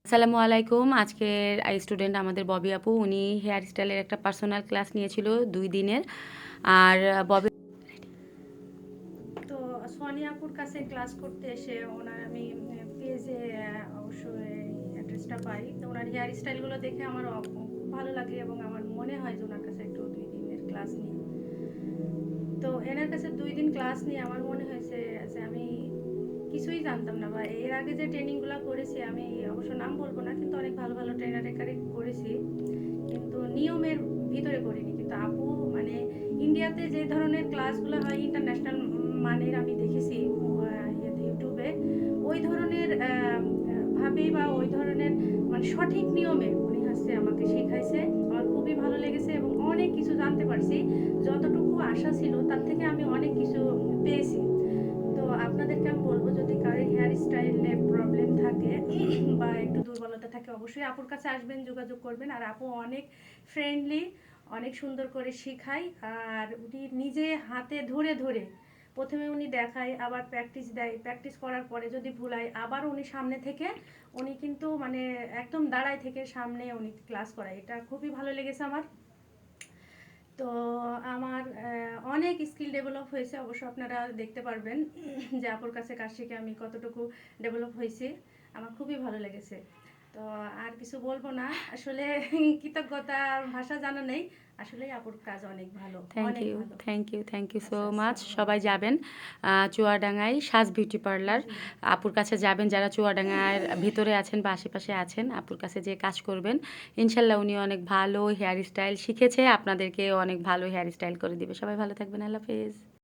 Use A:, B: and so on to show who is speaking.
A: আসসালামু আলাইকুম। আজকের স্টুডেন্ট আমাদের ববি আপু। উনি হেয়ার স্টাইলের একটা পার্সোনাল ক্লাস নিয়েছিল ২ দিনের। আর ববি
B: তো সোনিয়া আপুর কাছে ক্লাস করতে এসে ওনার আমি পেজে অবশ্যই অ্যাড্রেসটা পাই। তো ওনার হেয়ার স্টাইলগুলো দেখে আমার খুব ভালো লাগে এবং আমার মনে হয় যে ওনার কাছে একটু ২ দিনের ক্লাস নিই। তো এনার কাছে ২ দিন ক্লাস নিয়ে আমার মনে হয়েছে যে আমি কিছুই জানতাম না, বা এর আগে যে ট্রেনিংগুলো করেছি আমি অবশ্য নাম বলবো না, কিন্তু অনেক ভালো ভালো ট্রেনারের কাছে করেছি, কিন্তু নিয়মের ভিতরে করিনি। কিন্তু আপু মানে ইন্ডিয়াতে যে ধরনের ক্লাসগুলো হয় ইন্টারন্যাশনাল মানের আমি দেখেছি ইউটিউবে, ওই ধরনের ভাবেই বা ওই ধরনের মানে সঠিক নিয়মে উনি হচ্ছে আমাকে শেখাইছে। আমার খুবই ভালো লেগেছে এবং অনেক কিছু জানতে পারছি। যতটুকু আশা ছিল তার থেকে আমি অনেক কিছু পেয়েছি। তো আপনাদেরকে আমি বলবো, যদি কারো হেয়ার স্টাইলে প্রবলেম থাকে বা একটু দুর্বলতা থাকে, অবশ্যই আপুর কাছে আসবেন, যোগাযোগ করবেন। আর আপু অনেক ফ্রেন্ডলি, অনেক সুন্দর করে শেখায়। আর উনি নিজে হাতে ধরে ধরে প্রথমে উনি দেখায়, আবার প্র্যাকটিস দেয়, প্র্যাকটিস করার পরে যদি ভুল হয় আবার উনি সামনে থেকে উনি কিন্তু মানে একদম দাঁড়ায় থেকে সামনে উনি ক্লাস করায়। এটা খুবই ভালো লেগেছে আমার। তো আমার অনেক স্কিল ডেভেলপ হয়েছে, অবশ্য আপনারা দেখতে পারবেন যে আপুর কাছে কাজ শিখে আমি কতটুকু ডেভেলপ হয়েছি। আমার খুবই ভালো লেগেছে। তো আর কিছু বলবো না আসলে। কৃতজ্ঞতার ভাষা জানা নেই। আসলেই আপুর কাজ অনেক ভালো,
A: থ্যাংক
B: অনেক
A: ইউ,
B: ভালো।
A: Thank you, thank you so
B: আচ্ছা আচ্ছা,
A: মাচ।
B: ভালো
A: সবাই
B: থাকবেন।
A: যাবেন চুয়াডাঙ্গায় সাজ বিউটি পার্লার।
B: জি।
A: আপুর কাছে যাবেন যারা চুয়াডাঙ্গার ভিতরে আছেন বা আশেপাশে আছেন, আপুর কাছে যে কাজ করবেন। ইনশাল্লাহ উনি অনেক ভালো হেয়ার স্টাইল শিখেছে, আপনাদেরকে অনেক ভালো হেয়ার স্টাইল করে দিবে। সবাই ভালো থাকবেন। আল্লাহ হাফেজ।